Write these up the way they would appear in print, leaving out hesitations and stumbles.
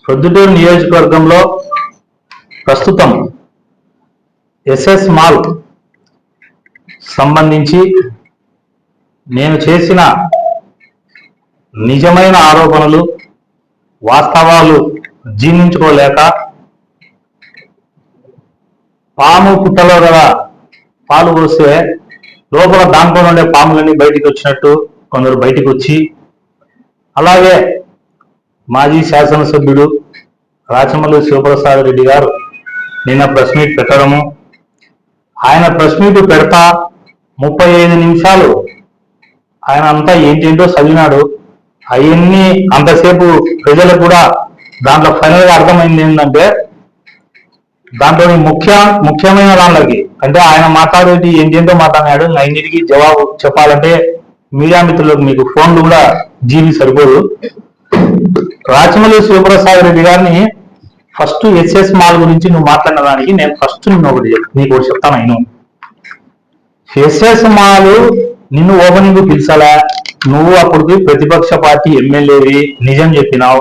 ప్రొద్దుటూరు నియోజకవర్గంలో ప్రస్తుతం SS mall సంబంధించి నేను చేసిన నిజమైన ఆరోపణలు వాస్తవాలు జీర్ణించుకోలేక పాము పుట్టలో గల పాలు పోస్తే లోపల దాంట్లో ఉండే పాములన్నీ బయటికి వచ్చినట్టు కొందరు బయటికి వచ్చి, అలాగే మాజీ శాసనసభ్యుడు రాచమల్లు శివప్రసాద్ రెడ్డి గారు నిన్న ప్రెస్ మీట్ పెట్టడము, ఆయన ప్రెస్ మీట్ పెడతా 35 నిమిషాలు ఆయన అంతా ఏంటేంటో చదివినాడు. అవన్నీ అంతసేపు ప్రజలకు కూడా దాంట్లో ఫైనల్ గా అర్థమైంది ఏంటంటే, దాంట్లోని ముఖ్యమైన దాంట్లోకి అంటే ఆయన మాట్లాడేది ఏంటేంటో మాట్లాడినాడు. అన్నిటికీ జవాబు చెప్పాలంటే మీడియా మిత్రులకు మీకు ఫోన్లు కూడా జీబీ సరిపోదు. రాచమల్లి శివప్రసాద్ రెడ్డి గారిని ఫస్ట్ ఎస్ఎస్ మాల్ గురించి నువ్వు మాట్లాడిన దానికి నేను ఫస్ట్ నీకు ఒకటి చెప్తాను. నేను ఎస్ఎస్ మాల్ నిన్ను ఓపెనింగ్ పిలిచాలా, నువ్వు అప్పటికి ప్రతిపక్ష పార్టీ ఎమ్మెల్యేవి, నిజం చెప్పినావు.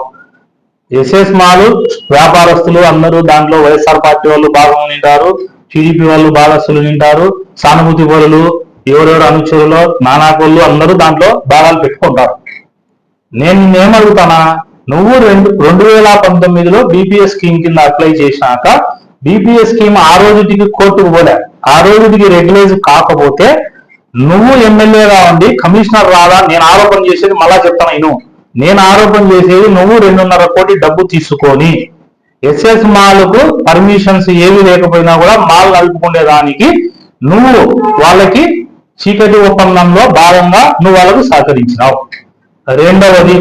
ఎస్ఎస్ మాల్ వ్యాపారస్తులు అందరూ దాంట్లో వైఎస్ఆర్ పార్టీ వాళ్ళు బాగా నింటారు, టీడీపీ వాళ్ళు భాగస్తులు నింటారు, సానుభూతి పరులు, ఎవరెవరు అనుచరులు నానాకోళ్ళు అందరూ దాంట్లో భాగాలు పెట్టుకుంటారు. నేను ఏమడుగుతానా, నువ్వు 2019లో బీపీఎస్ స్కీమ్ కింద అప్లై చేసినాక బీపీఎస్ స్కీమ్ ఆ రోజుకి కోర్టుకు పోలే, ఆ రోజుకి రెగ్యులైజ్ కాకపోతే నువ్వు ఎమ్మెల్యేగా ఉండి కమిషనర్ రాదా? నేను ఆరోపణ చేసేది మళ్ళా చెప్తాను. నేను ఆరోపణ చేసేది నువ్వు 2.5 కోటి డబ్బు తీసుకొని ఎస్ఎస్ మాల్కు పర్మిషన్స్ ఏవి లేకపోయినా కూడా మాల్ నడుపుకునేదానికి నువ్వు వాళ్ళకి చీకటి ఒప్పందంలో భాగంగా నువ్వు వాళ్ళకు సహకరించినావు. రెండవది,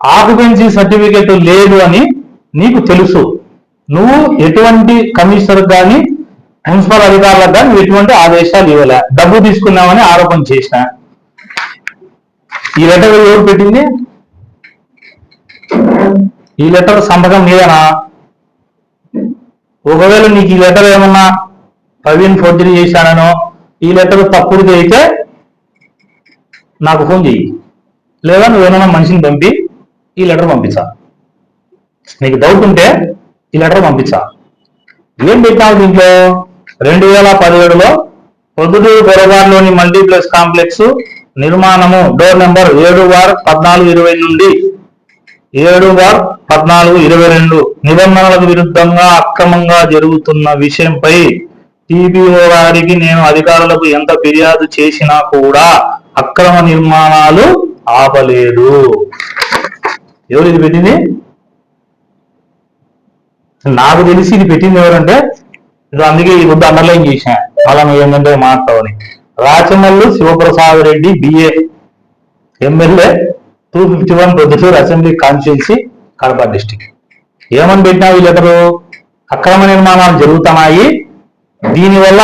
ఆక్యుపెన్సీ సర్టిఫికెట్ లేదు అని నీకు తెలుసు. నువ్వు ఎటువంటి కమిషనర్ కానీ మున్సిపల్ అధికారులకు కానీ ఎటువంటి ఆదేశాలు ఇవ్వలే, డబ్బు తీసుకున్నామని ఆరోపణ చేసిన. ఈ లెటర్ ఎవరు పెట్టింది? ఈ లెటర్ సంతకం మీదేనా? ఒకవేళ నీకు ఈ లెటర్ ఏమన్నా ప్రవీణ్ ఫోర్జరీ చేశానో, ఈ లెటర్ తప్పుడుది అయితే నాకు ఫోన్ చెయ్యి, లేదా నువ్వేమన్నా మనిషిని పంపి ఈ లెటర్ పంపించా. నీకు డౌట్ ఉంటే ఈ లెటర్ పంపించా. ఏం పెట్టావు దీంట్లో? 2017లో పొద్దుటూరు గొరవాడలోని మల్టీప్లెక్స్ కాంప్లెక్స్ నిర్మాణము డోర్ నెంబర్ 7/14/20 నుండి 7/14/22 నిబంధనలకు విరుద్ధంగా అక్రమంగా జరుగుతున్న విషయంపై టీపీఓ గారికి నేను అధికారులకు ఎంత ఫిర్యాదు చేసినా కూడా అక్రమ నిర్మాణాలు ఆపలేదు. ఎవరు ఇది పెట్టింది? నాకు తెలిసి ఇది పెట్టింది ఎవరంటే, అందుకే ఈ వద్దు అండర్లైన్ చేసిన, అలా నువ్వు ఏంటంటే మాట్లాడని. Rachamallu Sivaprasad Reddy BA, MLA 251 Proddatur assembly constituency, Kadapa district. ఏమని పెట్టినావు ఈ లెటరు? అక్రమ నిర్మాణాలు జరుగుతున్నాయి, దీనివల్ల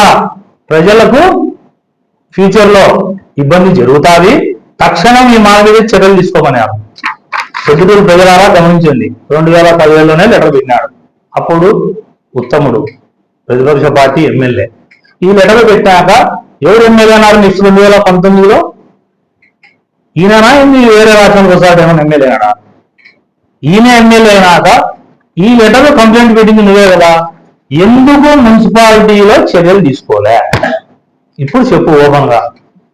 ప్రజలకు ఫ్యూచర్ లో ఇబ్బంది జరుగుతుంది, తక్షణం ఈ మాల మీద చర్యలు తీసుకోమన్నారు. ప్రొద్దుటూరు ప్రజలారా గమనించండి, 2017లోనే లెటర్ పెట్టినాడు. అప్పుడు ఉత్తముడు ప్రతిపక్ష పార్టీ ఎమ్మెల్యే. ఈ లెటర్ పెట్టాక ఎవరు ఎమ్మెల్యే అన్నారు? నెక్స్ట్ 2019లో ఈయననా ఏంది? వేరే రాష్ట్రం ప్రసాద్ ఏమైనా ఎమ్మెల్యే అయినా? ఈయన ఎమ్మెల్యే అయినాక ఈ లెటర్ కంప్లైంట్ పెట్టింది నువ్వే కదా, ఎందుకు మున్సిపాలిటీలో చర్యలు తీసుకోలే? ఇప్పుడు చెప్పు ఓపెన్గా,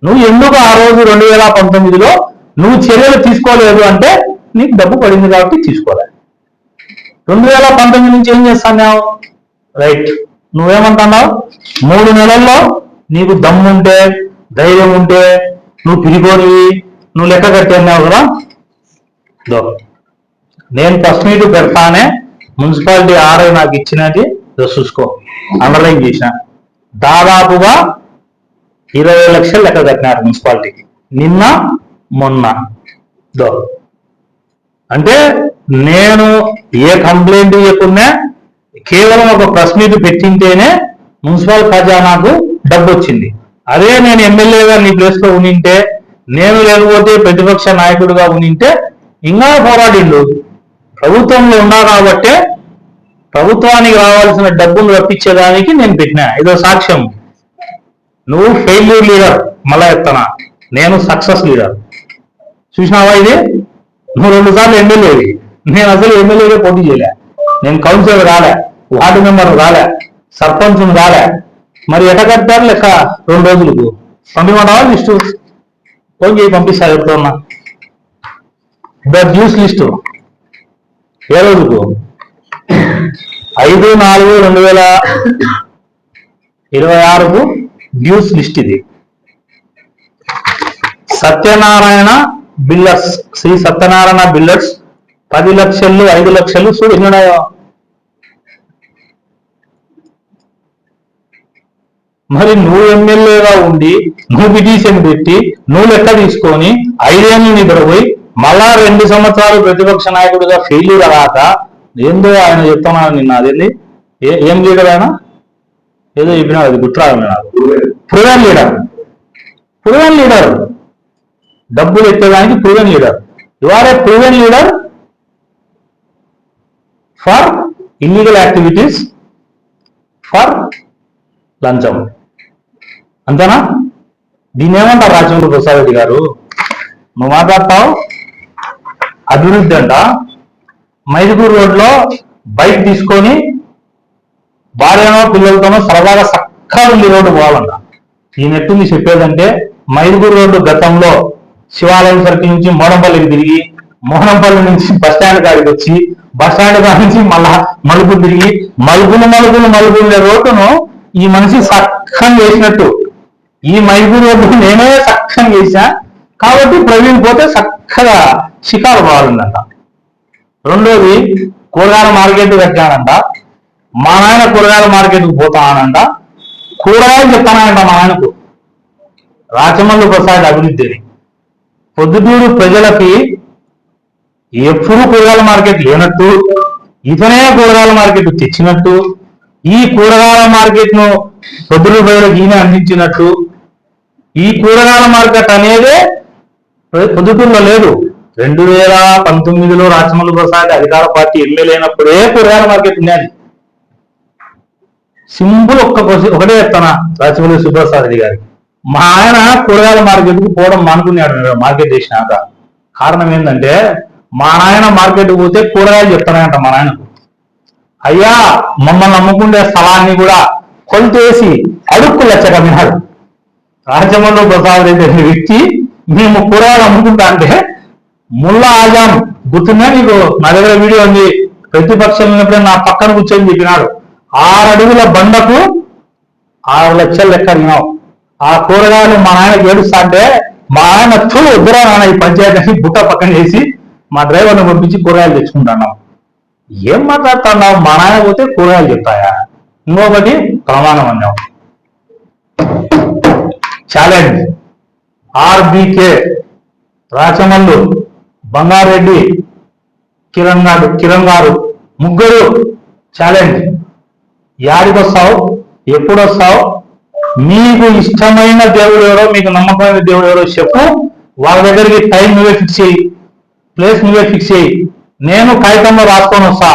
నువ్వు ఎందుకు ఆ రోజు 2019లో నువ్వు చర్యలు తీసుకోలేదు? అంటే నీకు డబ్బు పడింది కాబట్టి తీసుకోలే. 2019 నుంచి ఏం చేస్తున్నావు? రైట్, నువ్వేమంటున్నావు? 3 నెలల్లో నీకు దమ్ముంటే ధైర్యం ఉంటే నువ్వు పిరిగోనివి, నువ్వు లెక్క కట్టేన్నావు కదా. నేను ఫస్ట్ మీట్ పెడతానే మున్సిపాలిటీ ఆర్ఐ నాకు ఇచ్చినది చూసుకో, అండర్లైన్ చేసిన. దాదాపుగా 20 లక్షలు లెక్క కట్టినారు మున్సిపాలిటీకి నిన్న మొన్న. అంటే నేను ఏ కంప్లైంట్ ఇవ్వకుండా కేవలం ఒక ప్రెస్ మీట్ పెట్టింటేనే మున్సిపల్ ఖజానాకు డబ్బు వచ్చింది. అదే నేను ఎమ్మెల్యేగా నీ ప్లేస్ లో ఉనింటే, నేను లేకపోతే ప్రతిపక్ష నాయకుడిగా ఉనింటే ఇంకా పోరాడిండు. ప్రభుత్వంలో ఉన్నా కాబట్టే ప్రభుత్వానికి రావాల్సిన డబ్బులు రప్పించేదానికి నేను పెట్టినా. ఇదో సాక్ష్యం. నువ్వు ఫెయిల్యూర్ లీడర్, మళ్ళా చెప్తానా, నేను సక్సెస్ లీడర్. చూసినావా? ఇది నువ్వు 2 సార్లు ఎమ్మెల్యేవి, నేను అసలు ఎమ్మెల్యేగా పోటీ చేయలే, నేను కౌన్సిలర్ రాలే, వార్డు మెంబర్ రాలే, సర్పంచ్ రాలే. మరి ఎట కట్టారు లెక్క 2 రోజులకు పంపించమంటావా లిస్టు? ఫోన్ చేయి పంపిస్తా చెప్తున్నా. డ్యూస్ లిస్టు ఏ రోజుకు 5/4/2026కు డ్యూస్ లిస్ట్ ఇది. సత్యనారాయణ బిల్డర్స్, శ్రీ సత్యనారాయణ బిల్డర్స్ 10 లక్షలు 5 లక్షలు చూడు ఎన్నున్నాయో. మరి నువ్వు ఎమ్మెల్యేగా ఉండి నువ్వు పిటిషన్ పెట్టి నువ్వు లెక్క తీసుకొని 5 ఏళ్ళు నిద్రపోయి మళ్ళా 2 సంవత్సరాలు ప్రతిపక్ష నాయకుడిగా ఫెయిల్యూర్ రాక ఏందో ఆయన చెప్తున్నాను నిన్న. అదేంది ఏం లీడర్ ఆయన ఏదో చెప్పినా అది గుర్తురాదు నాకు. ప్రూవెన్ లీడర్ డబ్బులు ఎత్తేదానికి proven leader. You are a proven leader for illegal activities, for లంచం. అంతేనా? దీన్ని ఏమంటారు రాజేంద్ర ప్రసాద్ రెడ్డి గారు? నువ్వు మాట్లాడతావు అభివృద్ధి అంట. మైదుగూరు రోడ్లో బైక్ తీసుకొని భార్యనో పిల్లలతోనో సరదాగా చక్కగా ఉంది రోడ్డు పోవాలంట. ఈ నెట్టుంది చెప్పేదంటే మైదుగూరు రోడ్డు గతంలో శివాలయం సర్కిల్ నుంచి మోడంపల్లికి తిరిగి, మోడంపల్లి నుంచి బస్టాండ్ కాడికి వచ్చి, బస్టాండ్ కాడి నుంచి మళ్ళా మలుపు తిరిగి, మలుపుల రోడ్డును ఈ మనిషి చక్కగా చేసినట్టు ఈ మైదుగూరు రోడ్డు నేనే చక్కగా చేశా కాబట్టి ప్రవీణ్ పోతే చక్కగా షికారు పోవాలంట. రెండోది కూరగాయల మార్కెట్ కట్టానంట. మా నాయన కూరగాయల మార్కెట్కి పోతానంట. కూరగాయలు చెప్తానంట మా నాయనకు. రాచమల్లు ప్రసాద్ అభివృద్ధి పొద్దుటూరు ప్రజలకి ఎప్పుడు కూరగాయల మార్కెట్ లేనట్టు, ఇతనే కూరగాయల మార్కెట్ తెచ్చినట్టు, ఈ కూరగాయల మార్కెట్ ను పొద్దుటూరు ప్రజలకు ఈయన అందించినట్టు, ఈ కూరగాయల మార్కెట్ అనేదే పొద్దుటూరులో లేదు. 2019లో రాచమల్లు ప్రసాద్ అధికార పార్టీ ఎమ్మెల్యే అయినప్పుడే కూరగాయల మార్కెట్ ఉన్నది. సింపుల్ ఒకటే చెప్తానా రాచమల్లి సుప్రసాద్ రెడ్డి గారికి, మా ఆయన కూరగాయల మార్కెట్కి పోవడం మానుకున్నాడు మార్కెట్ చేసినాక. కారణం ఏంటంటే మా నాయన మార్కెట్కి పోతే కూరగాయలు చెప్తానంట మా నాయనకు, అయ్యా మమ్మల్ని అమ్ముకుండే స్థలాన్ని కూడా కొలితేసి అడుక్కు లెచ్చకమ్మినాడు. రాచమల్లు ప్రసాద్ రెడ్డి అనే వ్యక్తి మేము కూరగాయలు అమ్ముకుంటా అంటే ముల్లా ఆజాం గుర్తున్నా నీకు? నా దగ్గర వీడియో ఉంది. ప్రతిపక్షం ఉన్నప్పుడే నా పక్కన కూర్చొని చెప్పినాడు 6 అడుగుల బండకు 6 లక్షలు లెక్క అడిగినావు. ఆ కూరగాయలు మా నాయనకి ఏడుస్తా అంటే మా ఆయన వద్దురా నాన్న ఈ పంచాయతీ బుట్ట పక్కన చేసి మా డ్రైవర్ని పంపించి కూరగాయలు తెచ్చుకుంటున్నావు. ఏం మాట్లాడుతున్నావు? మా నాయన పోతే కూరగాయలు చెప్తాయా? ఇంకొకటి ప్రమాణం అన్నావు. ఛాలెంజ్ ఆర్బీకే రాచమల్లు, బంగారెడ్డి, కిరణ్ గారు ముగ్గురు ఛాలెంజ్. యాడికి వస్తావు? ఎప్పుడు వస్తావు? మీకు ఇష్టమైన దేవుడు ఎవరో, మీకు నమ్మకమైన దేవుడు ఎవరో చెప్పు. వాళ్ళ దగ్గరికి టైం నువ్వే ఫిక్స్ చేయి, ప్లేస్ నువ్వే ఫిక్స్ చేయి. నేను కాగితంలో రాసుకొని వస్తా.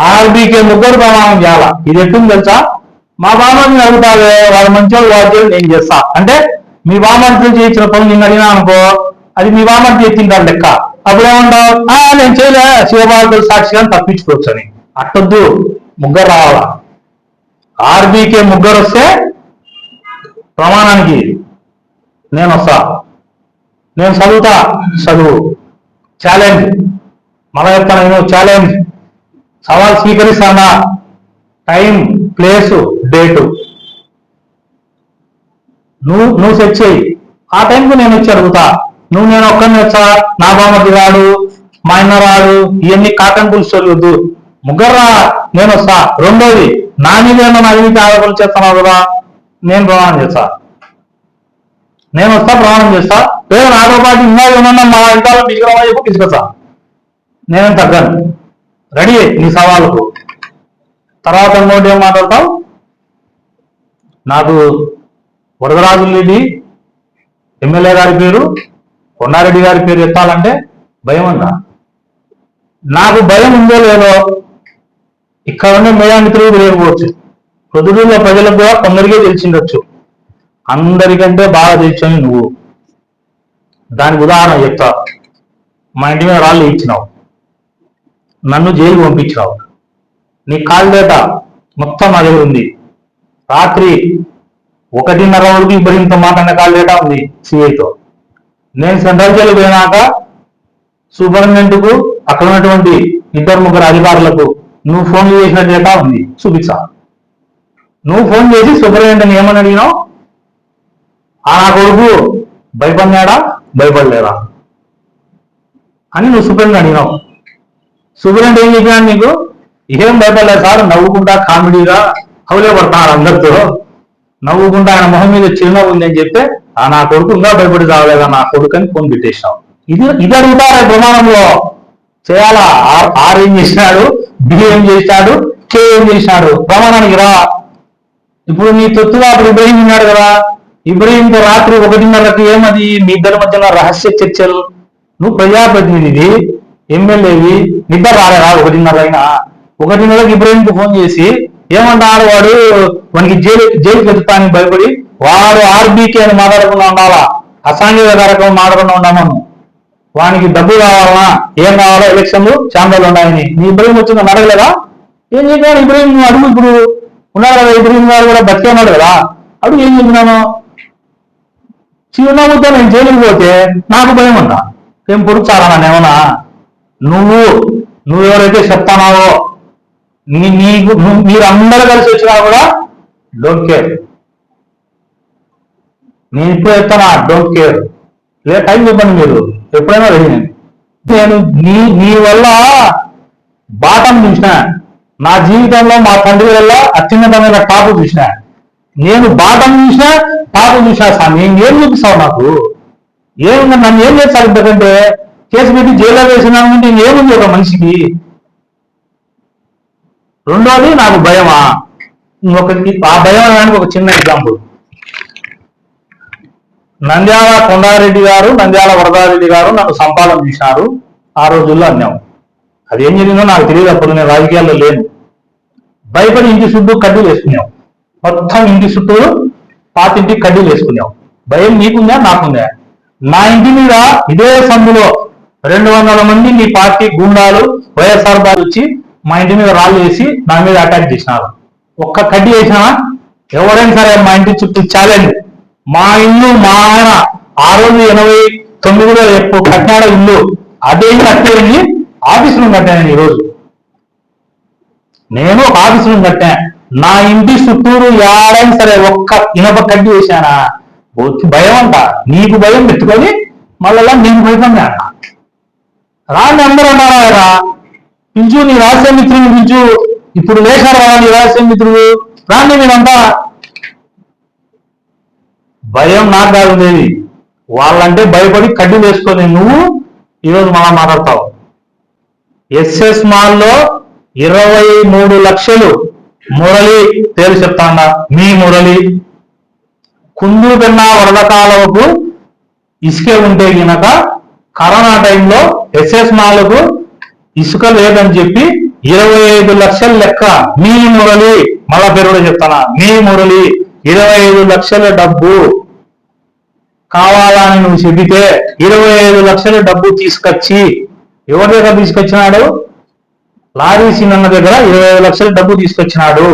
ఆర్బీకే ముగ్గురు ప్రమాణం చేయాలా. ఇది ఎట్టుంది తెలుసా? మా బామ్మని అడుగుతావే, వాళ్ళ మంచోళ్ళు వాళ్ళు నేను చేస్తా అంటే మీ బామ్మని చేయించిన పనులు నిన్ను అడిగినా అనుకో, అది మీ బామ్మని చేసింటారు లెక్క. అప్పుడు ఏమంటావు? నేను చేయలే, శివబాబు సాక్షిగా తప్పించుకోవచ్చు అని. అట్టొద్దు, ముగ్గురు రావాలా. ఆర్బీకే ముగ్గురు వస్తే ప్రమాణానికి నేను వస్తా, నేను చదువుతా. చదువు ఛాలెంజ్. మళ్ళా చెప్తాను నేను ఛాలెంజ్. సవాల్ స్వీకరిస్తానా? టైం, ప్లేసు, డేటు నువ్వు సెట్ చేయి. ఆ టైంకు నేను వచ్చి అడుగుతా. నేను ఒక్కరిని వచ్చా, నా బామ్మకి రాడు, మా అన్న రాడు, ఇవన్నీ కాటన్ పులుసు వద్దు. ముగ్గురా, నేను వస్తా. రెండోది నా మీద ఏమన్నా అవినీతి ఆరోపణలు చేస్తున్నావు కదా, నేను ప్రమాణం చేస్తా. నేను వస్తా, ప్రమాణం చేస్తా. లేదు నాతో పాటు ఇంకా ఏమన్నా మా ఇంట్లో తీసుకొస్తా. నేను తగ్గను. రెడీ నీ సవాళ్ళకు. తర్వాత ఇంకోటి ఏం మాట్లాడతావు? నాకు వరదరాజు రెడ్డి ఎమ్మెల్యే గారి పేరు, కొండారెడ్డి గారి పేరు ఎత్తాలంటే భయం అంట. నాకు భయం ఉందో లేదో ఇక్కడ ఉండే మేయా మిత్రులు లేకపోవచ్చు, పొద్దుటూరులో ప్రజలకు కూడా కొందరికే తెలిసిండొచ్చు. అందరికంటే బాగా తెలిసని నువ్వు. దానికి ఉదాహరణ చెప్తా. మా ఇంటి మీద రాళ్ళు ఇచ్చినావు. నన్ను జైలు పంపించావు. నీ కాల్ డేటా మొత్తం నా దగ్గర ఉంది. రాత్రి 1:30 వరకు ఇబ్రహీంతో మాట్లాడిన కాల్ డేటా ఉంది సిఐతో. నేను సెంట్రల్ జైలు పోయినాక సూపరింటెండెంట్కు అక్కడ ఉన్నటువంటి 2-3 అధికారులకు నువ్వు ఫోన్ చేసిన డేటా ఉంది, చూపించా. నువ్వు ఫోన్ చేసి సూపరింటెండెంట్ ఏమని అడిగినావు? నా కొడుకు భయపడినాడా భయపడలేదా అని నువ్వు సూపరింటెండెంట్ అడిగినావు. సూపరింటెండెంట్ ఏం చెప్పినాడు నీకు? ఏం భయపడలేదు సార్, నవ్వుకుంటా కామెడీగా హౌలే పడతాడు అందరితో, నవ్వుకుంటా ఆయన మొహం మీద చిరునవ్వు ఉంది అని చెప్తే నా కొడుకు ఇంకా భయపడి రావలేదా నా కొడుకు అని ఫోన్ పెట్టేసినావు. ఇది అడుగుతారా ప్రమాణంలో చేయాలా? ఆర్ ఏం చేసినాడు, బి ఏం చేసినాడు, కే ఏం చేసినాడు, ప్రమాణానికి రా. ఇప్పుడు నీ తొత్తుగా అప్పుడు ఇబ్రహీం ఉన్నాడు కదా, ఇబ్రహీంతో రాత్రి 1:30కి ఏమది మీ ఇద్దరి మధ్యన రహస్య చర్చలు. నువ్వు ప్రజాప్రతినిధివి, ఎమ్మెల్యేవి, నిద్ర రాలేదా 1:30 అయినా? 1:30కి ఇబ్రహీంకు ఫోన్ చేసి ఏమంటాడు వాడు, వానికి జైలుకి వెళ్తానని భయపడి వాడు ఆర్బీకే అని మాట్లాడకుండా ఉండాలా, అసాంఘిక కార్యక్రమం మాట్లాడకుండా ఉన్నామను. వానికి డబ్బు కావాలన్నా ఏం కావాలో ఎలక్షన్లు ఛాంబర్లు ఉన్నాయని నీ ఇబ్రహీం వచ్చిందని అడగలేదా? ఏం చెప్పినాడు ఇబ్రహీం? అడుగు, ఇప్పుడు ఉన్నాడు కదా ఇబ్రహీం గారు కూడా బతికే ఉన్నాడు కదా, అడుగు ఏం చెప్పినాను? చిరునవ్వుతో నేను జైలుకి పోతే నాకు భయం అంట. ఏం పొడుచారా నన్ను ఏమన్నా? నువ్వెవరైతే చెప్తానావో మీరు అందరూ కలిసి వచ్చినా కూడా డోంట్ కేర్. నేను ఇప్పుడు చెప్తానా డోంట్ కేర్. లే టైం చెప్పండి, మీరు ఎప్పుడైనా రెడీ. నేను నీ వల్ల బాటం చూసిన, నా జీవితంలో మా తండ్రి వల్ల అత్యున్నతమైన టాపు చూసిన, నేను బాటం చూసినా టాపు చూసినా సార్. నేను ఏం చూపిస్తావు నాకు? ఏముంది? నన్ను ఏం చేస్తాను? ఎందుకంటే కేసు పెట్టి జైల్లో వేసినానంటే ఏముంది ఒక మనిషికి? రెండోది నాకు భయమా? ఆ భయం అనడానికి ఒక చిన్న ఎగ్జాంపుల్. నంద్యాల కొండారెడ్డి గారు, నంద్యాల వరదారెడ్డి గారు నన్ను సంపాదన చేసినారు. ఆ రోజుల్లో అన్నాం. అది ఏం జరిగిందో నాకు తెలియదు, అప్పుడు నేను రాజకీయాల్లో లేను. భయపడి ఇంటి చుట్టూ కడ్డీలు వేసుకున్నాం. మొత్తం ఇంటి చుట్టూ పాతింటికి కడ్డీలు వేసుకున్నాం. భయం నీకుందా నాకుందా? నా ఇంటి మీద ఇదే సందులో 200 మంది మీ పార్టీ గుండాలు వైఎస్ఆర్ బాలు వచ్చి మా ఇంటి మీద రాళ్ళు వేసి నా మీద అటాక్ చేసినారు. ఒక్క కడ్డీ వేసినా ఎవరైనా సరే మా ఇంటి చుట్టూ ఛాలెంజ్. మా ఇల్లు మా ఆయన ఆ రోజు 89లో ఎప్పుడు కట్టినాడో ఇల్లు, అదే కట్టేది ఆఫీస్ రూమ్ కట్టాను. ఈరోజు నేను ఒక ఆఫీస్ రూమ్ కట్టా. నా ఇంటి చుట్టూరు ఎవరైనా సరే ఒక్క ఇనప కడ్డీ వేసానా భయం అంట. నీకు భయం పెట్టుకొని మళ్ళా నేను భయపడినా అన్న. రాని అందరూ అన్నారా, పిలుచు నీ రహస్య మిత్రులు పిలుచు, ఇప్పుడు లేచారు రా నీ రహస్య మిత్రులు రాని. నేనంతా భయం నాకు కాదు ఉండేది, వాళ్ళంటే భయపడి కడ్డీ వేసుకొని నువ్వు ఈరోజు మనం మాట్లాడతావు. ఎస్ఎస్ మాల్లో 23 లక్షలు మురళి పేరు చెప్తాడా? మీ మురళి కుందూరు కన్నా వరద కాలువకు ఇసుక ఉంటే గినక కరోనా టైంలో ఎస్ఎస్ మాలకు ఇసుక లేదని చెప్పి 25 లక్షల లెక్క మీ మురళి, మళ్ళా పేరు కూడా చెప్తానా, మీ మురళి 25 లక్షల డబ్బు కావాలని నువ్వు చెబితే 25 లక్షల డబ్బు తీసుకొచ్చి ఎవరి దగ్గర తీసుకొచ్చినాడు? లారీ సీనన్న దగ్గర 25 లక్షల డబ్బు తీసుకొచ్చినాడు.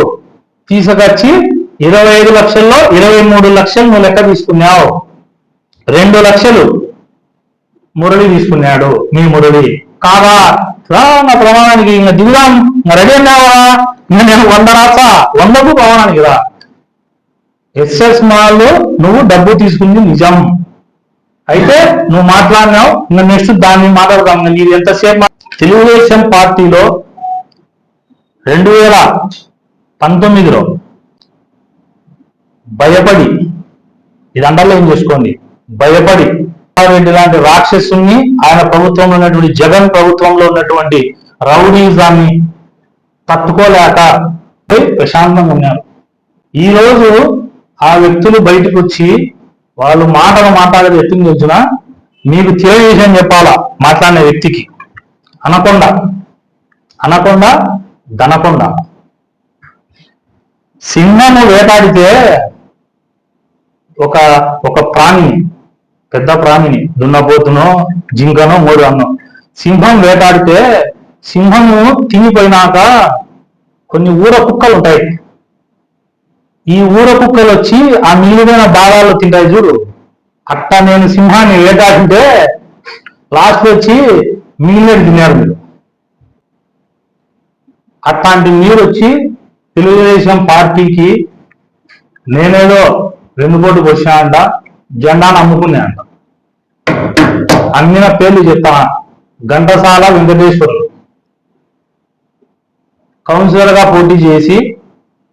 తీసుకొచ్చి 25 లక్షల్లో 23 లక్షలు నువ్వు లెక్క తీసుకున్నావు. 2 లక్షలు మురళి తీసుకున్నాడు, మీ మురళి కాదా? నా ప్రమాణానికి ఇంకా దిగుదాం, రెడీ అన్నావా? ఇంకా నేను 100 రాసా, 100కు ప్రమాణానికి రా. ఎస్ఎస్ మాల్లో నువ్వు డబ్బు తీసుకుంది నిజం అయితే నువ్వు మాట్లాడినావు. ఇంకా నెక్స్ట్ దాన్ని మాట్లాడదాం. నీది ఎంతసేపు? తెలుగుదేశం పార్టీలో 2019లో భయపడి, ఇది అండర్లైన్ చేసుకోండి, భయపడి రెడ్డి లాంటి రాక్షసుని ఆయన ప్రభుత్వంలో ఉన్నటువంటి జగన్ ప్రభుత్వంలో ఉన్నటువంటి రౌడీజాన్ని తట్టుకోలేక ప్రశాంతంగా ఉన్నారు. ఈ రోజు ఆ వ్యక్తులు బయటకు వచ్చి వాళ్ళు మాట్లాడేది ఎత్తుని వచ్చినా మీకు తెలియ విషయం చెప్పాలా మాట్లాడిన వ్యక్తికి. అనకొండ దనకొండ సింహము వేటాడితే ఒక ప్రాణిని, పెద్ద ప్రాణిని, దున్నపోతునో జింకనో 3 అన్నం, సింహం వేటాడితే సింహము తినిపోయినాక కొన్ని ఊర కుక్కలు ఉంటాయి. ఈ ఊర కుక్కలు వచ్చి ఆ మిగిలిన భాగాలు తింటాయి చూడు. అట్టా నేను సింహాన్ని వేటాడితే లాస్ట్ వచ్చి మిగిలిన తిన్నారు మీరు. అట్లాంటి మీరు వచ్చి తెలుగుదేశం పార్టీకి నేనేదో వెన్నుపోటు వచ్చానంట, జెండాను అమ్ముకున్నా అంట. అమ్మిన పేర్లు చెప్తాను. ఘంటసాల వెంకటేశ్వరులు కౌన్సిలర్గా పోటీ చేసి,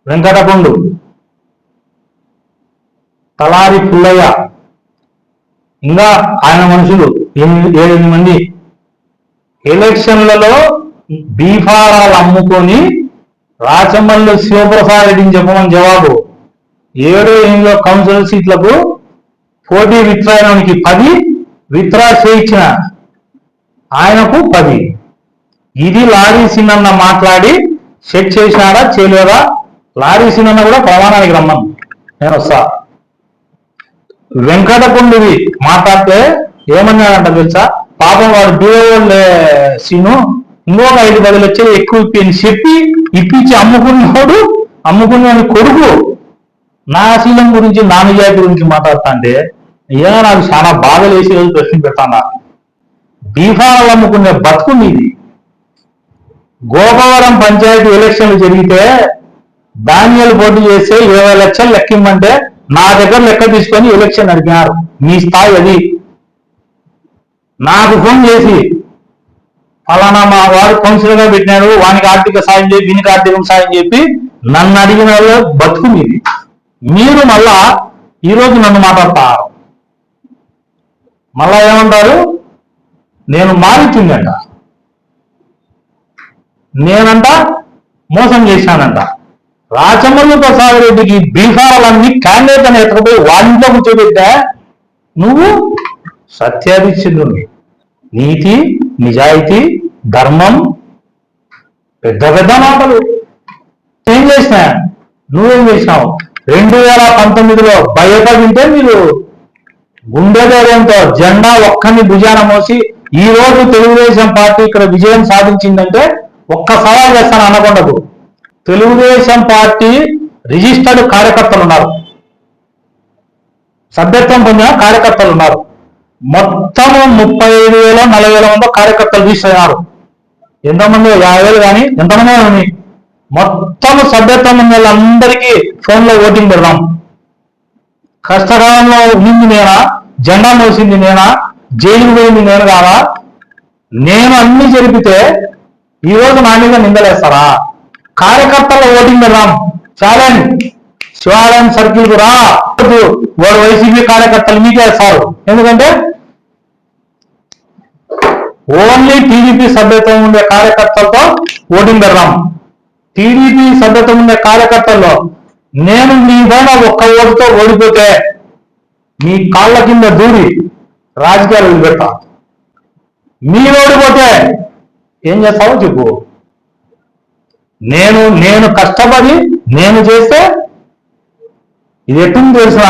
వెంకటపండు, తలారి పుల్లయ్య, ఇంకా ఆయన మనుషులు 7 మంది ఎలక్షన్లలో బీఫారాలు అమ్ముకొని రాచమల్లు శివప్రసాద్ రెడ్డిని చెప్పమని జవాబు 7 కౌన్సిలర్ సీట్లకు పోటీ విత్రాయడానికి 10 విత్రా చేయించిన ఆయనకు 10. ఇది లారీ సినన్న మాట్లాడి సెట్ చేసినాడా చేయలేదా? లారీ సినన్న కూడా ప్రమాణానికి రమ్మను, నేను వస్తా. వెంకటపుండివి మాట్లాడితే ఏమన్నాడంట తెలుసా? పాపం వాడు బీఓలే సీను ఇంకొక 5-10 లక్షలు ఎక్కువ ఇప్పి చెప్పి ఇప్పించి అమ్ముకున్నాడు కొడుకు నా శీలం గురించి, నా నిజాయితీ గురించి మాట్లాడుతా అంటే ఏదో నాకు చాలా బాధలు వేసి రోజు ప్రశ్న పెడతాను. బీఫారాలు అమ్ముకునే బతుకు మీది. గోపవరం పంచాయతీ ఎలక్షన్లు జరిగితే ధాన్యాలు పోటీ చేస్తే 20 లక్షలు లెక్కిమ్మంటే నా దగ్గర లెక్క తీసుకొని ఎలక్షన్ అడిగినారు. మీ స్థాయి అది. నాకు ఫోన్ చేసి ఫలానా మా వాడు కౌన్సిలర్గా పెట్టినాడు, వానికి ఆర్థిక సాయం చెప్పి, దీనికి ఆర్థిక సాయం చెప్పి నన్ను అడిగిన వాళ్ళు బతుకు మీది. మీరు మళ్ళా ఈరోజు నన్ను మాట్లాడతారు. మళ్ళా ఏమంటారు? నేను మారుతుందంట, నేనంట మోసం చేశానంట. రాచమల్లు ప్రసాద్ రెడ్డికి బీఫారాలన్నీ క్యాండిడేట్ అని ఎత్తకపోయి వాళ్ళింట్లో కూర్చోబెట్టా. నువ్వు సత్యాధిష్ఠుని, నీతి, నిజాయితీ, ధర్మం, పెద్ద పెద్ద మాటలు. ఏం చేసినా? నువ్వేం చేసినావు? 2019లో భయపడింటే మీరు గుండె ధైర్యంతో జెండా ఒక్కని భుజాన మోసి ఈ రోజు తెలుగుదేశం పార్టీ ఇక్కడ విజయం సాధించిందంటే ఒక్క సవాల్ చేస్తాను అనకొండకు. తెలుగుదేశం పార్టీ రిజిస్టర్డ్ కార్యకర్తలు ఉన్నారు, సభ్యత్వం పొందిన కార్యకర్తలు ఉన్నారు. మొత్తం 35,000 40,000 మంది కార్యకర్తలు రిజిస్టర్ అయినారు. ఎంతమంది? 50,000 కానీ ఎంతమంది ఉంది? మొత్తం సభ్యత్వం ఉన్న వాళ్ళందరికీ ఫోన్లో ఓటింగ్ పెడదాం. కష్టకాలంలో ఉన్నింది నేనా? జెండా మోసింది నేనా? జైలుకు పోయింది నేను కాదా? నేను అన్ని జరిపితే ఈరోజు నా మీద నిందలేస్తారా? కార్యకర్తల ఓటింగ్ పెడదాం. ఛాలెంజ్, శివాలయం సర్కిల్ రా. వాడు వైసీపీ కార్యకర్తలు మీకేస్తారు. ఎందుకంటే ఓన్లీ టీడీపీ సభ్యత్వం ఉండే కార్యకర్తలతో ఓటింగ్ పెడదాం. టీడీపీ సభ్యత్వం ఉండే కార్యకర్తల్లో నేను మీ పైన ఒక్క ఓటుతో ఓడిపోతే మీ కాళ్ళ కింద దూరి రాజకీయాలు వదిలిపెడతా. మీరు ఓడిపోతే ఏం చేస్తావో చెప్పు. నేను కష్టపడి నేను చేస్తే ఇది ఎట్టుంది తెలుసా?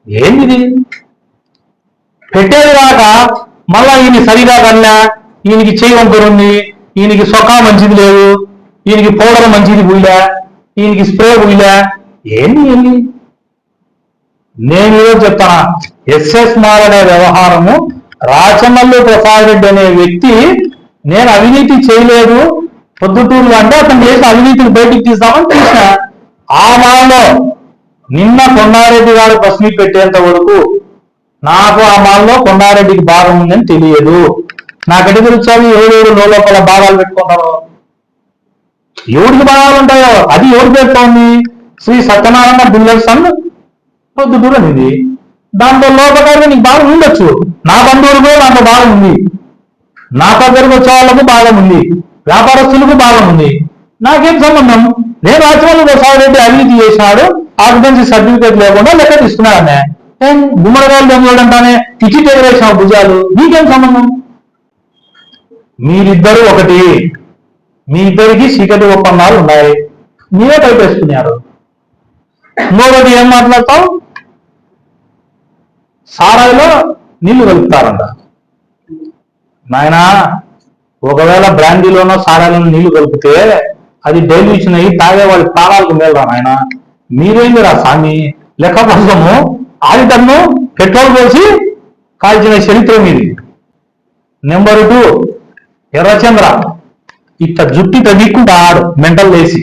ఏంది పెట్టేది కాక మళ్ళా ఈయన సరిగా కన్నా, ఈయనకి చేయి వంకరుంది, ఈయనకి సొక్కా మంచిది లేదు, ఈయనకి పౌడర్ మంచిది పోయిలా, ఈయనకి స్ప్రే పోయిలా. ఏంది? నేను ఈరోజు చెప్తానా, ఎస్ఎస్ మాల్ అనే వ్యవహారము రాచమల్లు ప్రసాద్ రెడ్డి అనే వ్యక్తి నేను అవినీతి చేయలేదు పొద్దుటూరులో అంటే అతను చేసిన అవినీతిని బయటికి తీస్తామని తీసిన. ఆ మాల్లో నిన్న కొండారెడ్డి గారు ప్రెస్ మీట్ పెట్టేంత వరకు నాకు ఆ మాల్లో కొండారెడ్డికి భాగం ఉందని తెలియదు. నాకెటు తెలుస్తుంది ఎవరెవరు లోపల భాగాలు పెట్టుకుంటారో? ఎవరికి భాగాలు ఉంటాయో అది ఎవరు పెడుతోంది? శ్రీ సత్యనారాయణ బిల్డర్స్ అండ్ పొద్దుటూరు అనేది. దాంట్లో లోపల నీకు భాగం ఉండొచ్చు. నా బంధువులు కూడా దాంట్లో భాగం ఉంది, నా దగ్గరకు వచ్చే వాళ్ళకు భాగం ఉంది, వ్యాపారస్తులకు భాగం ఉంది. నాకేం సంబంధం? నేను రాచమల్లు ప్రసాద్ రెడ్డి అవినీతి చేసినాడు, ఆక్యుపెన్సీ సర్టిఫికేట్ లేకుండా లెక్క తీసుకున్నాడనే గుమ్మడికాయలు దొంగలంటానే టికెట్ ఎగరేసిన భుజాలు. నీకేం సంబంధం? మీరిద్దరు ఒకటి, మీ ఇద్దరికి చీకటి ఒప్పందాలు ఉన్నాయి, మీరే పైపేసుకున్నారు. ఇంకొకటి ఏం మాట్లాడతావు? సారాయిలో నీళ్లు కలుపుతారంట. నాయనా ఒకవేళ బ్రాండీలోనో సారాలోనో నీళ్లు కలిపితే అది డైల్యూషన్ అయ్యి తాగే వాళ్ళ ప్రాణాలకు మేలు ఆయన. మీరేంది రా స్వామి లెక్క కోసము ఆడిటర్ను పెట్రోల్ పోసి కాల్చిన చరిత్ర మీది. నెంబర్ 2 ఎర్రచంద్ర ఇట్లా జుట్టి తగ్గిక్కుంటా ఆడు మెంటల్ వేసి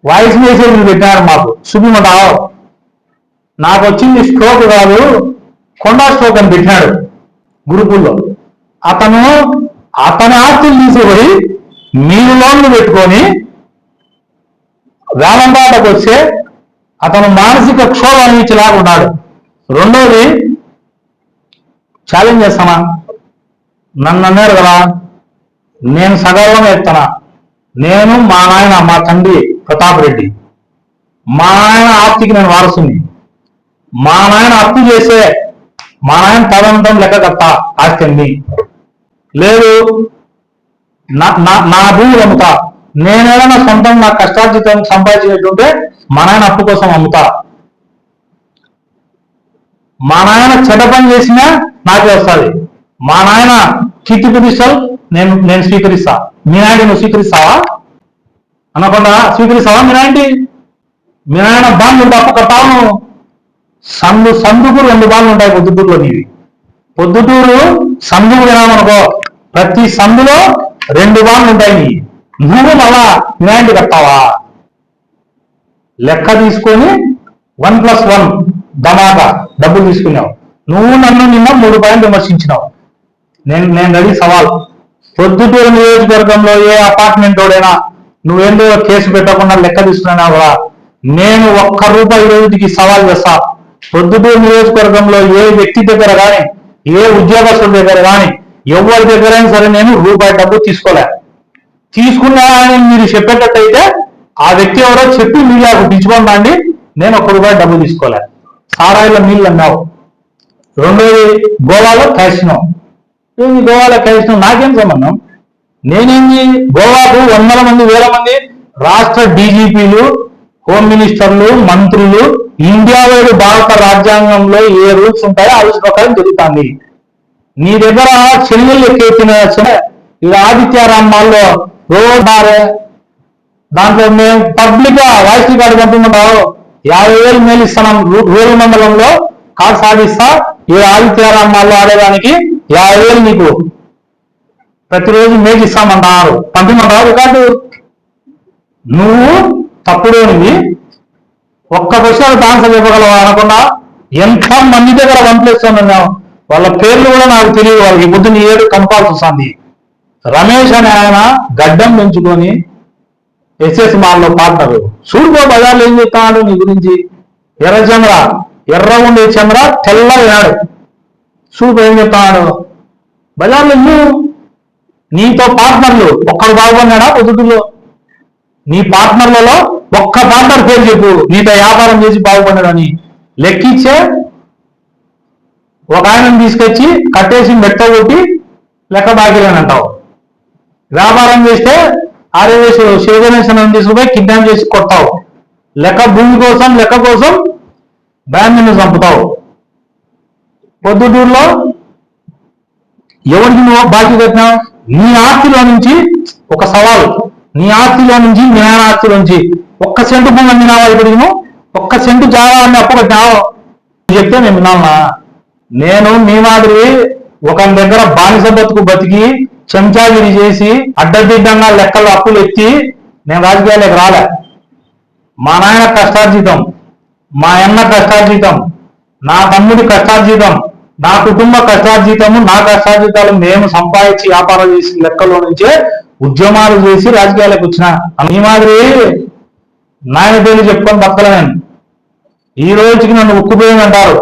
వాయిస్ మెసేజ్ పెట్టినారు మాకు చూపిమంటావు. నాకు వచ్చింది స్ట్రోక్ కాదు కొండా స్ట్రోక్ అని పెట్టినాడు గ్రూపుల్లో. అతని ఆస్తులు తీసిపోయి మీరు లోన్లు పెట్టుకొని వేలంపాటకు వస్తే అతను మానసిక క్షోభ అనిపించేలాగా ఉన్నాడు. రెండోది ఛాలెంజ్ చేస్తానా, నన్ను అన్నారు కదా నేను సగర్వం ఎత్తానా. నేను మా నాయన మా తండ్రి ప్రతాప్ రెడ్డి, మా నాయన ఆస్తికి నేను వారసుని. మా నాయన అప్పు చేసే మా నాయన తదంతం లెక్క కట్ట ఆస్తి అండి లేదు. నా భూములు అమ్ముతా. నేనేదైనా సొంతం నా కష్టార్జితం సంపాదించినట్టుంటే మా నాయన అప్పు కోసం అమ్ముతా. మా నాయన చెడ్డ పని చేసినా నాకే వస్తుంది. మా నాయన కీర్తి ప్రతిష్టలు నేను స్వీకరిస్తా. మీ నాయన నువ్వు స్వీకరిస్తావా అనకుండా స్వీకరిస్తావా? మీ నాయన బాండ్లు ఉంటే అప్పు కట్టావు. సందుకు 2 బాండ్లు ఉంటాయి పొద్దుటూరులో. నీవి పొద్దుటూరు సందుకు వినామనుకో, ప్రతి సందులో 2 బాండ్లు ఉంటాయి. నువ్వు మళ్ళా వినాయంటి కట్టావా? లెక్క తీసుకొని 1+1 ధమాకా డబ్బులు తీసుకున్నావు. నువ్వు నన్ను నిన్న 3 పాయింట్లు విమర్శించినావు. నేను రెడీ సవాల్. పొద్దుటూరు నియోజకవర్గంలో ఏ అపార్ట్మెంట్ ఓడైనా నువ్వేందో కేసు పెట్టకుండా లెక్క తీసుకున్నావు కదా, నేను ₹1 రోజుకి సవాల్ చేస్తా. పొద్దుటూరు నియోజకవర్గంలో ఏ వ్యక్తి దగ్గర కానీ ఏ ఉద్యోగస్తుల దగ్గర కానీ ఎవరి దగ్గరైనా సరే నేను రూపాయి డబ్బు తీసుకోలే. తీసుకున్నా అని మీరు చెప్పేటట్టయితే ఆ వ్యక్తి ఎవరో చెప్పి మీడియాకు పిలుచుకోండి. నేను ₹1 డబ్బు తీసుకోలే. సారాయిలో నీళ్ళు అన్నావు. రెండోది గోవాలో క్యాసినో. గోవాలో క్యాసినో నాకేం సంబంధం? నేనేంది గోవాకు 100 మంది 1000 మంది రాష్ట్ర డీజీపీలు, హోమ్ మినిస్టర్లు, మంత్రులు, ఇండియా వైడ్ భారత రాజ్యాంగంలో ఏ రూల్స్ ఉంటాయో ఆ రూల్స్ ప్రకారం జరుగుతుంది. నీ దగ్గర చెల్లెళ్ళు ఎక్కెత్తిన ఇది ఆదిత్యారామ్ మాల్లో రోడ్ దాంట్లో మేము పబ్లిక్ గా వాయిస్ రికార్డు పంపించమంటావు. 50,000 మేలు ఇస్తున్నాం రూరల్ మండలంలో కార్డు సాధిస్తా. ఈ ఆదిత్యారామ్ మాల్లో ఆడేదానికి 50,000 నీకు ప్రతిరోజు మేలు ఇస్తామంటారు. పంపించమంటావు రికార్డు. నువ్వు తప్పుడోనివి. ఒక్క క్వశ్చన్ ఆన్సర్ చెప్పగలవా అనకుండా ఎంత మంది దగ్గర పంపిస్తున్నావు. వాళ్ళ పేర్లు కూడా నాకు తెలియదు. వాళ్ళకి పొద్దున్న 7 కంపాల్సి వస్తుంది. రమేష్ అని ఆయన గడ్డం పెంచుకొని ఎస్ఎస్ మాల్లో పార్ట్నర్. చూడుకో బజార్లో ఏం చెప్తాడు నీ గురించి. ఎర్రచంద్ర ఎర్ర ఉండే చంద్ర తెల్లగాడు. చూడు ఏం చెప్తాడు బజార్లో. నీతో పార్ట్నర్లు ఒక్కడు బాగుపడినాడా పొద్దుటూరులో? నీ పార్ట్నర్లలో ఒక్క పార్ట్నర్ పేరు చెప్పు నీతో వ్యాపారం చేసి బాగుపడ్డాడని. లెక్కిచ్చే ఒక ఆయనను తీసుకొచ్చి కట్టేసి మెట్ట కొట్టి లెక్క బాకీలని అంటావు. వ్యాపారం చేస్తే ఆర్ఎస్ శివగణేశన్ తీసుకుపోయి కిడ్నాప్ చేసి కొట్టావు. లెక్క భూమి కోసం లెక్క కోసం బ్రాహ్మణ్ని చంపుతావు. పొద్దుటూరులో ఎవరికి నువ్వు బాకీ కట్టినావు? నీ ఆస్తిలో నుంచి ఒక సవాల్. నీ ఆస్తిలో నుంచి నీ ఆయన ఆస్తిలో నుంచి 1 సెంటు భూమి అమ్మినావా? ఇప్పుడు నువ్వు 1 సెంటు జాగా అని అప్పు కట్టినావు చెప్తే నేను వినాలనా? నేను మీ మాదిరి ఒక దగ్గర బానిస బతుకు బతికి చెంచాగిరి చేసి అడ్డదిడ్డంగా లెక్కలు అప్పులు ఎత్తి నేను రాజకీయాలకు రాలే. మా నాయన కష్టార్జితం, మా అన్న కష్టార్జితం, నా తమ్ముడి కష్టార్జితం, నా కుటుంబ కష్టార్జితము, నా కష్టార్జితాలు మేము సంపాదించి వ్యాపారం చేసి లెక్కలో నుంచే ఉద్యమాలు చేసి రాజకీయాలకు వచ్చిన. ఈ మాదిరి నాయన పేరు చెప్పుకొని బతకలే నేను. ఈ రోజుకి నన్ను ఉక్కుపోయిందంటారు.